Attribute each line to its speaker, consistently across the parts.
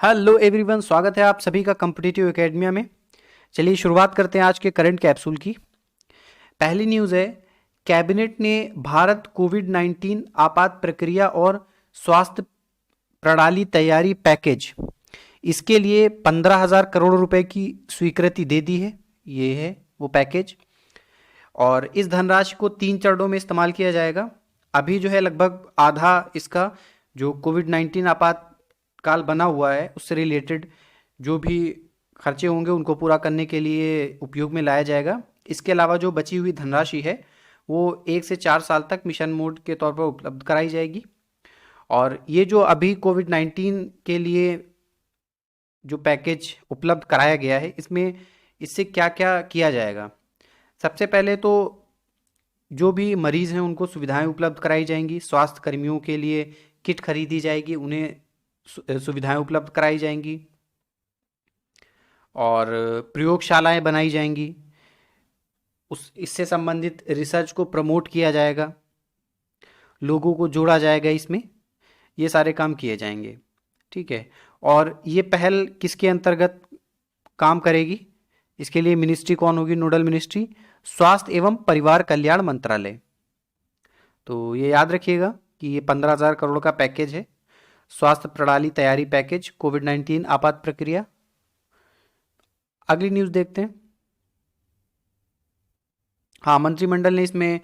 Speaker 1: Hello everyone, स्वागत है आप सभी का कॉम्पिटिटिव एकेडमिया में। चलिए शुरुआत करते हैं आज के करंट कैप्सूल की। पहली न्यूज़ है, कैबिनेट ने भारत कोविड-19 आपात प्रक्रिया और स्वास्थ्य प्रणाली तैयारी पैकेज, इसके लिए 15,000 करोड़ रुपए की स्वीकृति दे दी है। ये है वो पैकेज, और इस धनराशि को 3 चरणों में इस्तेमाल किया जाएगा। अभी जो है लगभग आधा इसका जो कोविड-19 आपातकाल बना हुआ है उससे रिलेटेड जो भी खर्चे होंगे उनको पूरा करने के लिए उपयोग में लाया जाएगा। इसके अलावा जो बची हुई धनराशि है वो 1 से 4 साल तक मिशन मोड के तौर पर उपलब्ध कराई जाएगी। और ये जो अभी कोविड-19 के लिए जो पैकेज उपलब्ध कराया गया है, इससे क्या क्या किया जाएगा। सबसे पहले तो जो भी मरीज हैं उनको सुविधाएं उपलब्ध कराई जाएंगी। स्वास्थ्य कर्मियों के लिए किट खरीदी जाएगी, उन्हें सुविधाएं उपलब्ध कराई जाएंगी, और प्रयोगशालाएं बनाई जाएंगी। इससे संबंधित रिसर्च को प्रमोट किया जाएगा, लोगों को जोड़ा जाएगा इसमें, ये सारे काम किए जाएंगे। ठीक है। और ये पहल किसके अंतर्गत काम करेगी, इसके लिए मिनिस्ट्री कौन होगी? नोडल मिनिस्ट्री स्वास्थ्य एवं परिवार कल्याण मंत्रालय। तो ये याद रखिएगा कि ये 15,000 करोड़ का पैकेज है, स्वास्थ्य प्रणाली तैयारी पैकेज, कोविड-19 आपात प्रक्रिया। अगली न्यूज़ देखते हैं। हाँ, मंत्रिमंडल ने इसमें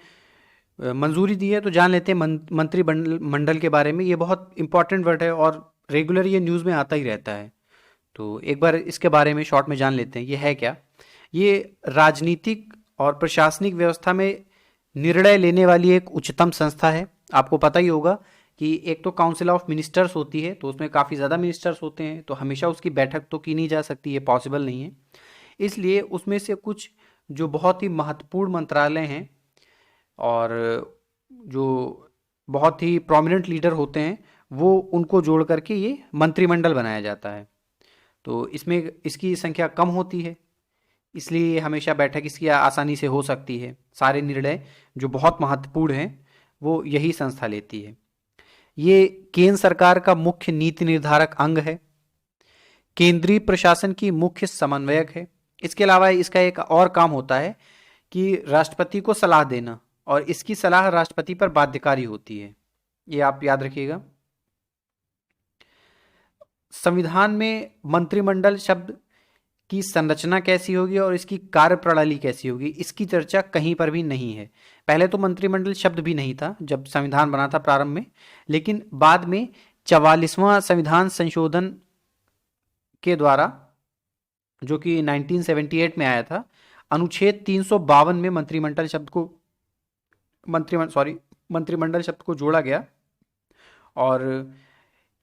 Speaker 1: मंजूरी दी है, तो जान लेते हैं मंत्रिमंडल के बारे में। ये बहुत इंपॉर्टेंट वर्ड है और रेगुलर ये न्यूज़ में आता ही रहता है, तो एक बार इसके बारे में शॉर्ट में जान लेते हैं। ये है क्या? ये राजनीतिक और प्रशासनिक व्यवस्था में निर्णय लेने वाली एक उच्चतम संस्था है। आपको पता ही होगा कि एक तो काउंसिल ऑफ मिनिस्टर्स होती है, तो उसमें काफ़ी ज़्यादा मिनिस्टर्स होते हैं, तो हमेशा उसकी बैठक तो की नहीं जा सकती, ये पॉसिबल नहीं है। इसलिए उसमें से कुछ जो बहुत ही महत्वपूर्ण मंत्रालय हैं और जो बहुत ही प्रोमिनेंट लीडर होते हैं, वो उनको जोड़ करके ये मंत्रिमंडल बनाया जाता है। तो इसमें इसकी संख्या कम होती है, इसलिए हमेशा बैठक इसकी आसानी से हो सकती है। सारे निर्णय जो बहुत महत्वपूर्ण हैं वो यही संस्था लेती है। ये केंद्र सरकार का मुख्य नीति निर्धारक अंग है, केंद्रीय प्रशासन की मुख्य समन्वयक है। इसके अलावा इसका एक और काम होता है कि राष्ट्रपति को सलाह देना, और इसकी सलाह राष्ट्रपति पर बाध्यकारी होती है, ये आप याद रखिएगा। संविधान में मंत्रिमंडल शब्द की संरचना कैसी होगी और इसकी कार्यप्रणाली कैसी होगी, इसकी चर्चा कहीं पर भी नहीं है। पहले तो मंत्रिमंडल शब्द भी नहीं था जब संविधान बना था प्रारंभ में, लेकिन बाद में 44वां संविधान संशोधन के द्वारा, जो कि 1978 में आया था, अनुच्छेद 352 में मंत्रिमंडल शब्द को जोड़ा गया, और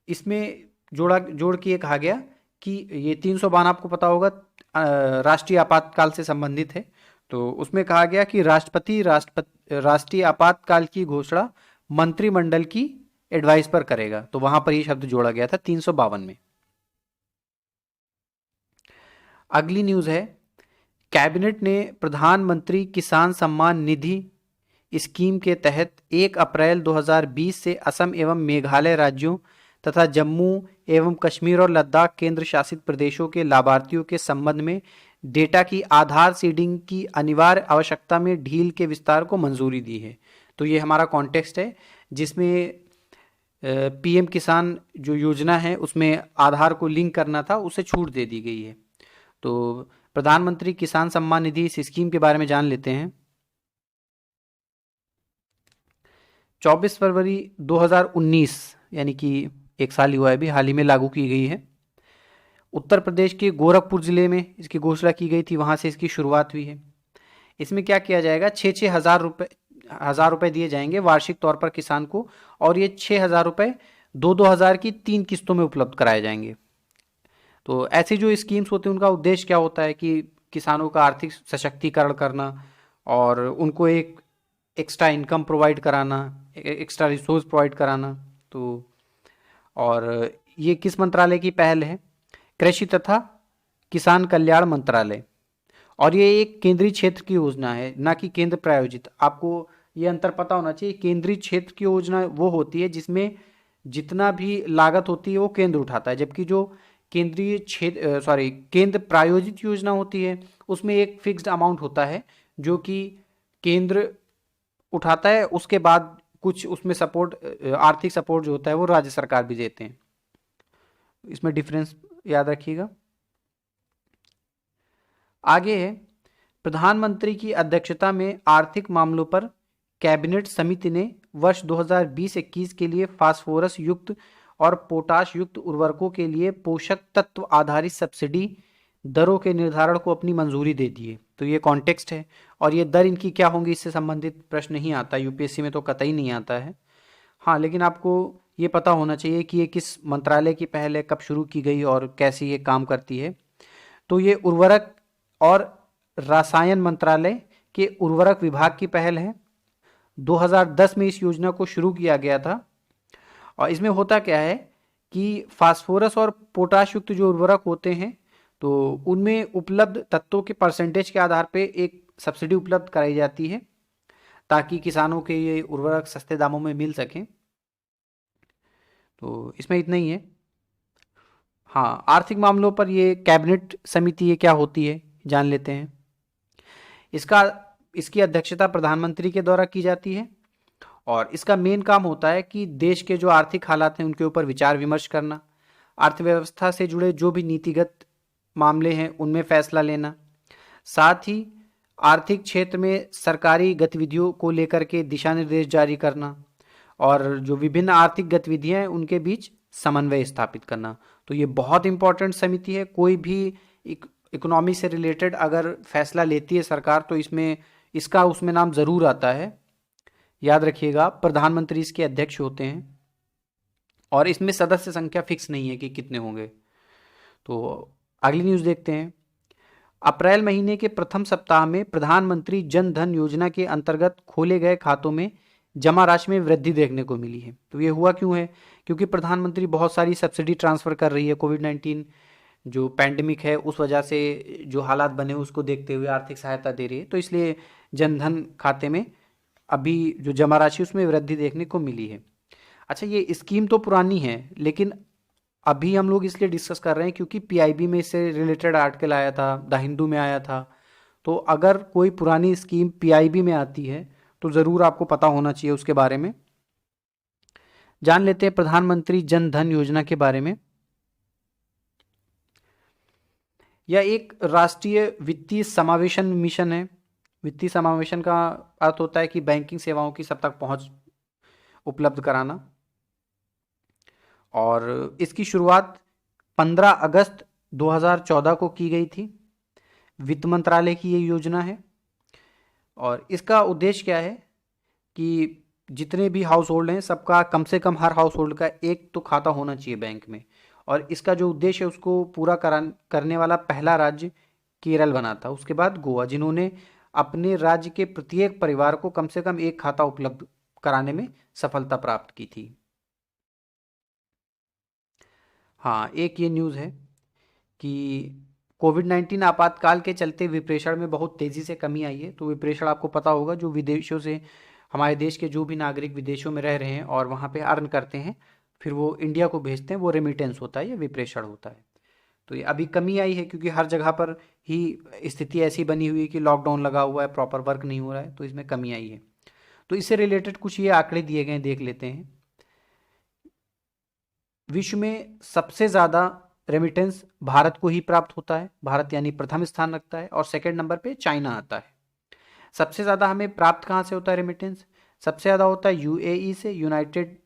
Speaker 1: इसमें जोड़ के कहा गया कि ये 352 आपको पता होगा राष्ट्रीय आपातकाल से संबंधित है। तो उसमें कहा गया कि राष्ट्रपति राष्ट्रीय आपातकाल की घोषणा मंत्रिमंडल की एडवाइस पर करेगा, तो वहां पर ये शब्द जोड़ा गया था 352 में। अगली न्यूज़ है, कैबिनेट ने प्रधानमंत्री किसान सम्मान निधि स्कीम के तहत 1 अप्रैल 2020 से असम एवं मेघालय राज्यों तथा जम्मू एवं कश्मीर और लद्दाख केंद्र शासित प्रदेशों के लाभार्थियों के संबंध में डेटा की आधार सीडिंग की अनिवार्य आवश्यकता में ढील के विस्तार को मंजूरी दी है। तो ये हमारा कॉन्टेक्स्ट है जिसमें पीएम किसान जो योजना है उसमें आधार को लिंक करना था, उसे छूट दे दी गई है। तो प्रधानमंत्री किसान सम्मान निधि इस स्कीम के बारे में जान लेते हैं। 24 फरवरी 2019 यानी कि एक साल ही हुआ है, अभी हाल ही में लागू की गई है। उत्तर प्रदेश के गोरखपुर जिले में इसकी घोषणा की गई थी, वहां से इसकी शुरुआत हुई है। इसमें क्या किया जाएगा, 6-6 हजार रुपए दिए जाएंगे वार्षिक तौर पर किसान को, और ये 6,000 रुपए 2-2 हजार की 3 किस्तों में उपलब्ध कराए जाएंगे। तो ऐसी जो स्कीम्स होती हैं उनका उद्देश्य क्या होता है कि किसानों का आर्थिक सशक्तिकरण करना और उनको एक एक्स्ट्रा इनकम प्रोवाइड कराना, एक्स्ट्रा रिसोर्स प्रोवाइड कराना। तो और ये किस मंत्रालय की पहल है? कृषि तथा किसान कल्याण मंत्रालय, और ये एक केंद्रीय क्षेत्र की योजना है, ना कि केंद्र प्रायोजित। आपको ये अंतर पता होना चाहिए। केंद्रीय क्षेत्र की योजना वो होती है जिसमें जितना भी लागत होती है वो केंद्र उठाता है, जबकि जो केंद्र प्रायोजित योजना होती है, उसमें एक फिक्स्ड अमाउंट होता है जो कि केंद्र उठाता है, उसके बाद कुछ उसमें सपोर्ट, आर्थिक सपोर्ट जो होता है वो राज्य सरकार भी देते हैं। इसमें डिफरेंस याद रखिएगा। आगे है, प्रधानमंत्री की अध्यक्षता में आर्थिक मामलों पर कैबिनेट समिति ने वर्ष 2020-21 के लिए फास्फोरस युक्त और पोटाश युक्त उर्वरकों के लिए पोषक तत्व आधारित सब्सिडी दरों के निर्धारण को अपनी मंजूरी दे दी है। तो ये कॉन्टेक्स्ट है, और ये दर इनकी क्या होंगी इससे संबंधित प्रश्न नहीं आता, यूपीएससी में तो कतई नहीं आता है। हाँ, लेकिन आपको ये पता होना चाहिए कि ये किस मंत्रालय की पहल है, कब शुरू की गई और कैसे ये काम करती है। तो ये उर्वरक और रसायन मंत्रालय के उर्वरक विभाग की पहल है। 2010 में इस योजना को शुरू किया गया था, और इसमें होता क्या है कि फास्फोरस और पोटाश युक्त जो उर्वरक होते हैं तो उनमें उपलब्ध तत्वों के परसेंटेज के आधार पे एक सब्सिडी उपलब्ध कराई जाती है ताकि किसानों के ये उर्वरक सस्ते दामों में मिल सकें। तो इसमें इतना ही है। हाँ, आर्थिक मामलों पर ये कैबिनेट समिति ये क्या होती है जान लेते हैं। इसकी अध्यक्षता प्रधानमंत्री के द्वारा की जाती है, और इसका मेन काम होता है कि देश के जो आर्थिक हालात हैं उनके ऊपर विचार विमर्श करना, अर्थव्यवस्था से जुड़े जो भी नीतिगत मामले हैं उनमें फैसला लेना, साथ ही आर्थिक क्षेत्र में सरकारी गतिविधियों को लेकर के दिशा निर्देश जारी करना, और जो विभिन्न आर्थिक गतिविधियां हैं उनके बीच समन्वय स्थापित करना। तो ये बहुत इंपॉर्टेंट समिति है। कोई भी इकोनॉमी से रिलेटेड अगर फैसला लेती है सरकार तो इसका उसमें नाम जरूर आता है, याद रखिएगा। प्रधानमंत्री इसके अध्यक्ष होते हैं, और इसमें सदस्य संख्या फिक्स नहीं है कि कितने होंगे। तो अगली न्यूज़ देखते हैं। अप्रैल महीने के प्रथम सप्ताह में प्रधानमंत्री जन धन योजना के अंतर्गत खोले गए खातों में जमा राशि में वृद्धि देखने को मिली है। तो ये हुआ क्यों है? क्योंकि प्रधानमंत्री बहुत सारी सब्सिडी ट्रांसफ़र कर रही है। कोविड-19 जो पैंडमिक है उस वजह से जो हालात बने उसको देखते हुए आर्थिक सहायता दे रही है, तो इसलिए जनधन खाते में अभी जो जमा राशि उसमें वृद्धि देखने को मिली है। अच्छा, ये स्कीम तो पुरानी है, लेकिन अभी हम लोग इसलिए डिस्कस कर रहे हैं क्योंकि पीआईबी में इससे रिलेटेड आर्टिकल आया था, द हिंदू में आया था। तो अगर कोई पुरानी स्कीम पीआईबी में आती है तो ज़रूर आपको पता होना चाहिए उसके बारे में। जान लेते हैं प्रधानमंत्री जन धन योजना के बारे में। यह एक राष्ट्रीय वित्तीय समावेशन मिशन है। वित्तीय समावेशन का अर्थ होता है कि बैंकिंग सेवाओं की सब तक पहुंच उपलब्ध कराना, और इसकी शुरुआत 15 अगस्त 2014 को की गई थी। वित्त मंत्रालय की ये योजना है, और इसका उद्देश्य क्या है कि जितने भी हाउस होल्ड हैं सबका कम से कम हर हाउस होल्ड का एक तो खाता होना चाहिए बैंक में। और इसका जो उद्देश्य है उसको पूरा करने वाला पहला राज्य केरल बना था, उसके बाद गोवा, जिन्होंने अपने राज्य के प्रत्येक परिवार को कम से कम एक खाता उपलब्ध कराने में सफलता प्राप्त की थी। हाँ, एक ये न्यूज़ है कि कोविड-19 आपातकाल के चलते विप्रेषण में बहुत तेज़ी से कमी आई है। तो विप्रेषण आपको पता होगा, जो विदेशों से हमारे देश के जो भी नागरिक विदेशों में रह रहे हैं और वहाँ पे अर्न करते हैं, फिर वो इंडिया को भेजते हैं, वो रेमिटेंस होता है या विप्रेषण होता है। तो ये अभी कमी आई है क्योंकि हर जगह पर ही स्थिति ऐसी बनी हुई है कि लॉकडाउन लगा हुआ है, प्रॉपर वर्क नहीं हो रहा है, तो इसमें कमी आई है। तो इससे रिलेटेड कुछ ये आंकड़े दिए गए हैं, देख लेते हैं। विश्व में सबसे ज़्यादा रेमिटेंस भारत को ही प्राप्त होता है। भारत यानी प्रथम स्थान रखता है, और सेकंड नंबर पे चाइना आता है। सबसे ज़्यादा हमें प्राप्त कहाँ से होता है रेमिटेंस? सबसे ज़्यादा होता है यूएई से, यूनाइटेड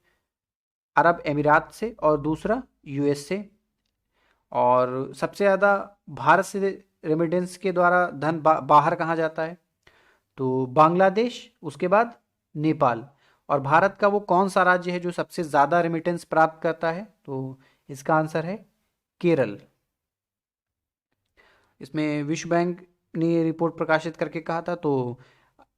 Speaker 1: अरब अमीरात से, और दूसरा यूएस से। और सबसे ज़्यादा भारत से रेमिटेंस के द्वारा धन बाहर कहाँ जाता है? तो बांग्लादेश, उसके बाद नेपाल। और भारत का वो कौन सा राज्य है जो सबसे ज़्यादा रेमिटेंस प्राप्त करता है? तो इसका आंसर है केरल। इसमें विश्व बैंक ने ये रिपोर्ट प्रकाशित करके कहा था, तो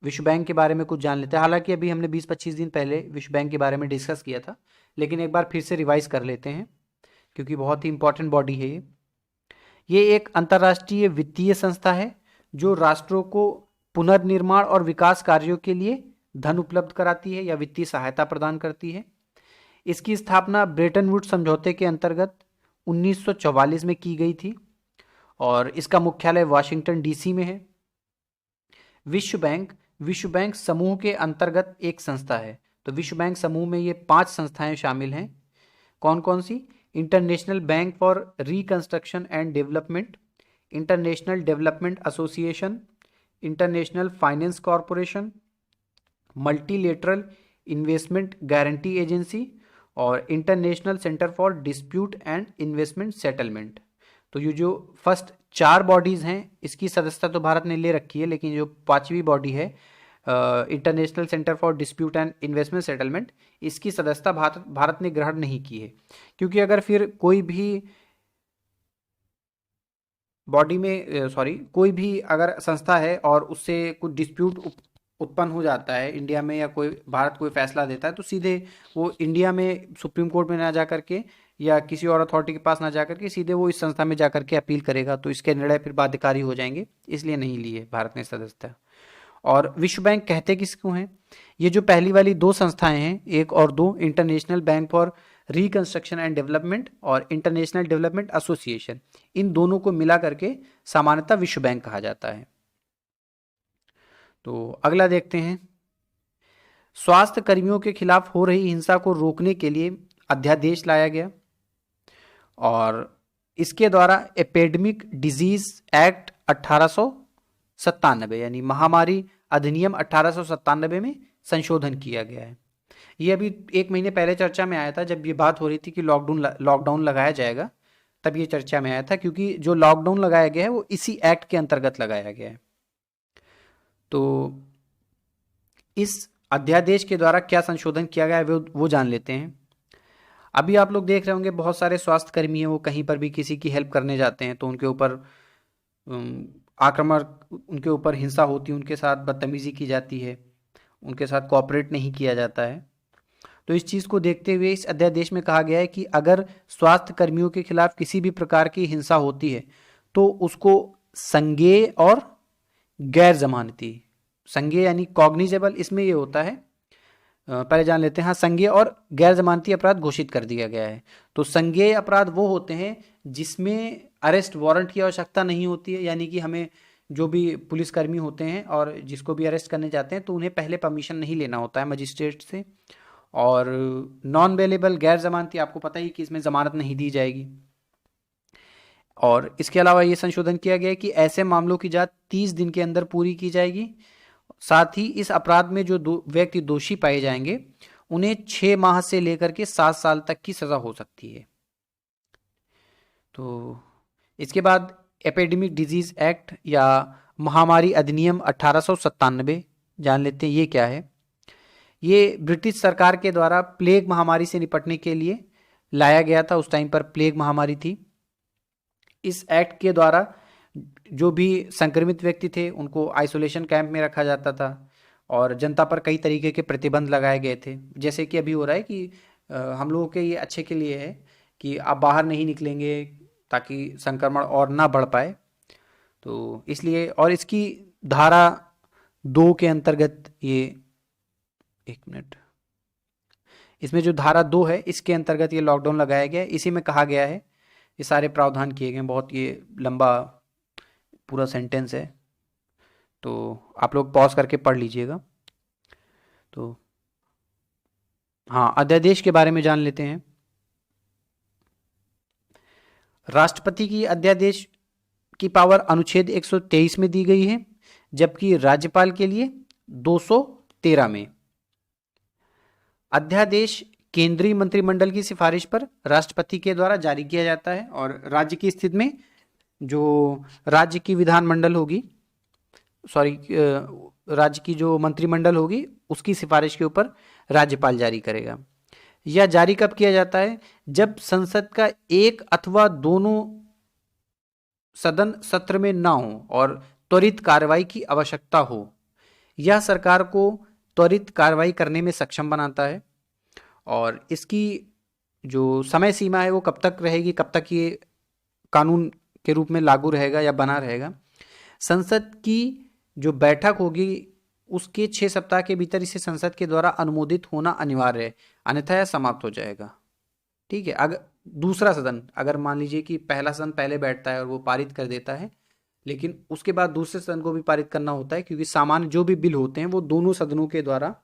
Speaker 1: विश्व बैंक के बारे में कुछ जान लेते हैं। हालांकि अभी हमने 20-25 दिन पहले विश्व बैंक के बारे में डिस्कस किया था, लेकिन एक बार फिर से रिवाइज कर लेते हैं क्योंकि बहुत ही इंपॉर्टेंट बॉडी है ये एक अंतर्राष्ट्रीय वित्तीय संस्था है जो राष्ट्रों को पुनर्निर्माण और विकास कार्यों के लिए धन उपलब्ध कराती है या वित्तीय सहायता प्रदान करती है। इसकी स्थापना ब्रेटन वुड्स समझौते के अंतर्गत 1944 में की गई थी और इसका मुख्यालय वाशिंगटन डीसी में है। विश्व बैंक समूह के अंतर्गत एक संस्था है। तो विश्व बैंक समूह में ये 5 संस्थाएं शामिल हैं। कौन कौन सी? International bank for reconstruction and development, international development association, international finance corporation, multilateral investment guarantee agency और international centre for dispute and investment settlement. तो ये जो फर्स्ट 4 बॉडीज़ हैं इसकी सदस्यता तो भारत ने ले रखी है, लेकिन जो 5वीं बॉडी है international centre for dispute and investment settlement, इसकी सदस्यता भारत ने ग्रहण नहीं की है। क्योंकि अगर फिर कोई भी बॉडी में कोई भी अगर संस्था है और उससे कुछ डिस्प्यूट उत्पन्न हो जाता है इंडिया में, या कोई भारत कोई फैसला देता है, तो सीधे वो इंडिया में सुप्रीम कोर्ट में ना जा करके या किसी और अथॉरिटी के पास ना जा करके सीधे वो इस संस्था में जा करके अपील करेगा, तो इसके निर्णय फिर बाध्यकारी हो जाएंगे, इसलिए नहीं लिए भारत ने सदस्यता। और विश्व बैंक कहते किसको हैं? ये जो पहली वाली 2 संस्थाएं हैं, 1 और 2, international bank for reconstruction and development और इंटरनेशनल डेवलपमेंट एसोसिएशन, इन दोनों को मिला करके सामान्यतः विश्व बैंक कहा जाता है। तो अगला देखते हैं। स्वास्थ्य कर्मियों के खिलाफ हो रही हिंसा को रोकने के लिए अध्यादेश लाया गया और इसके द्वारा एपिडेमिक डिजीज एक्ट 1897 यानी महामारी अधिनियम 1897 में संशोधन किया गया है। ये अभी 1 महीने पहले चर्चा में आया था, जब ये बात हो रही थी कि लॉकडाउन लगाया जाएगा, तब ये चर्चा में आया था, क्योंकि जो लॉकडाउन लगाया गया है वो इसी एक्ट के अंतर्गत लगाया गया है। तो इस अध्यादेश के द्वारा क्या संशोधन किया गया है वो जान लेते हैं। अभी आप लोग देख रहे होंगे बहुत सारे स्वास्थ्य कर्मी हैं, वो कहीं पर भी किसी की हेल्प करने जाते हैं तो उनके ऊपर आक्रमण, उनके ऊपर हिंसा होती है, उनके साथ बदतमीजी की जाती है, उनके साथ कोऑपरेट नहीं किया जाता है। तो इस चीज़ को देखते हुए इस अध्यादेश में कहा गया है कि अगर स्वास्थ्य कर्मियों के खिलाफ किसी भी प्रकार की हिंसा होती है तो उसको संज्ञेय और गैर जमानती, संज्ञेय यानी कॉग्निजेबल, इसमें ये होता है, पहले जान लेते हैं। हाँ, संज्ञेय और गैर जमानती अपराध घोषित कर दिया गया है। तो संज्ञेय अपराध वो होते हैं जिसमें अरेस्ट वारंट की आवश्यकता नहीं होती है, यानी कि हमें जो भी पुलिसकर्मी होते हैं और जिसको भी अरेस्ट करने जाते हैं तो उन्हें पहले परमिशन नहीं लेना होता है मजिस्ट्रेट से। और नॉन बेलेबल गैर जमानती, आपको पता ही कि इसमें जमानत नहीं दी जाएगी। और इसके अलावा ये संशोधन किया गया है कि ऐसे मामलों की जांच 30 दिन के अंदर पूरी की जाएगी। साथ ही इस अपराध में जो व्यक्ति दोषी पाए जाएंगे उन्हें 6 माह से लेकर के 7 साल तक की सजा हो सकती है। तो इसके बाद एपिडेमिक डिजीज एक्ट या महामारी अधिनियम 1897 जान लेते हैं, ये क्या है। ये ब्रिटिश सरकार के द्वारा प्लेग महामारी से निपटने के लिए लाया गया था। उस टाइम पर प्लेग महामारी थी। इस एक्ट के द्वारा जो भी संक्रमित व्यक्ति थे उनको आइसोलेशन कैंप में रखा जाता था और जनता पर कई तरीके के प्रतिबंध लगाए गए थे। जैसे कि अभी हो रहा है कि हम लोगों के ये अच्छे के लिए है कि आप बाहर नहीं निकलेंगे ताकि संक्रमण और ना बढ़ पाए। तो इसलिए, और इसकी धारा 2 के अंतर्गत ये, 1 मिनट, इसमें जो धारा 2 है इसके अंतर्गत ये लॉकडाउन लगाया गया है। इसी में कहा गया है, ये सारे प्रावधान किए गए, बहुत ये लंबा पूरा सेंटेंस है, तो आप लोग पॉज करके पढ़ लीजिएगा। तो हाँ, अध्यादेश के बारे में जान लेते हैं। राष्ट्रपति की अध्यादेश की पावर अनुच्छेद 123 में दी गई है, जबकि राज्यपाल के लिए 213 में। अध्यादेश केंद्रीय मंत्रिमंडल की सिफारिश पर राष्ट्रपति के द्वारा जारी किया जाता है और राज्य की स्थिति में जो राज्य की विधानमंडल होगी, राज्य की जो मंत्रिमंडल होगी उसकी सिफारिश के ऊपर राज्यपाल जारी करेगा। यह जारी कब किया जाता है? जब संसद का एक अथवा दोनों सदन सत्र में ना हो और त्वरित कार्रवाई की आवश्यकता हो। यह सरकार को त्वरित कार्रवाई करने में सक्षम बनाता है और इसकी जो समय सीमा है वो कब तक रहेगी, कब तक ये कानून के रूप में लागू रहेगा या बना रहेगा। संसद की जो बैठक होगी उसके 6 सप्ताह के भीतर इसे संसद के द्वारा अनुमोदित होना अनिवार्य है, अन्यथा यह समाप्त हो जाएगा। ठीक है, अगर दूसरा सदन, अगर मान लीजिए कि पहला सदन पहले बैठता है और वो पारित कर देता है, लेकिन उसके बाद दूसरे सदन को भी पारित करना होता है, क्योंकि सामान्य जो भी बिल होते हैं वो दोनों सदनों के द्वारा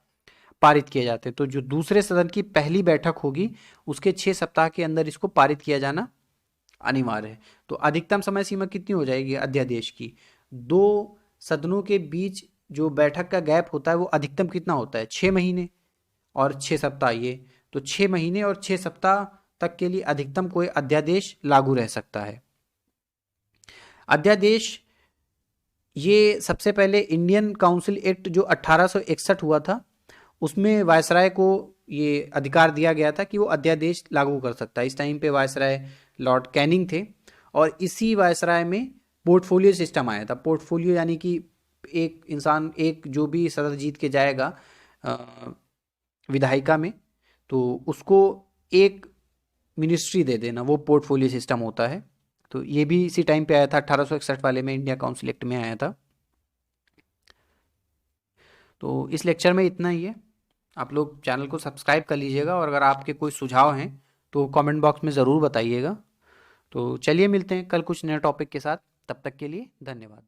Speaker 1: पारित किए जाते हैं। तो जो दूसरे सदन की पहली बैठक होगी उसके 6 सप्ताह के अंदर इसको पारित किया जाना अनिवार्य है। तो अधिकतम समय सीमा कितनी हो जाएगी अध्यादेश की? दो सदनों के बीच जो बैठक का गैप होता है वो अधिकतम कितना होता है? 6 महीने और 6 सप्ताह ये। तो 6 महीने और 6 सप्ताह तक के लिए अधिकतम कोई अध्यादेश लागू रह सकता है। अध्यादेश ये सबसे पहले इंडियन काउंसिल एक्ट जो 1861 हुआ था उसमें वायसराय को ये अधिकार दिया गया था कि वो अध्यादेश लागू कर सकता है। इस टाइम पे वायसराय लॉर्ड कैनिंग थे और इसी वायसराय में पोर्टफोलियो सिस्टम आया था। पोर्टफोलियो यानी कि एक इंसान, एक जो भी सदस्य जीत के जाएगा विधायिका में, तो उसको एक मिनिस्ट्री दे देना, वो पोर्टफोलियो सिस्टम होता है। तो ये भी इसी टाइम पे आया था, 1861 वाले में इंडिया काउंसिल एक्ट में आया था। तो इस लेक्चर में इतना ही है। आप लोग चैनल को सब्सक्राइब कर लीजिएगा और अगर आपके कोई सुझाव हैं तो कमेंट बॉक्स में ज़रूर बताइएगा। तो चलिए मिलते हैं कल कुछ नए टॉपिक के साथ, तब तक के लिए धन्यवाद।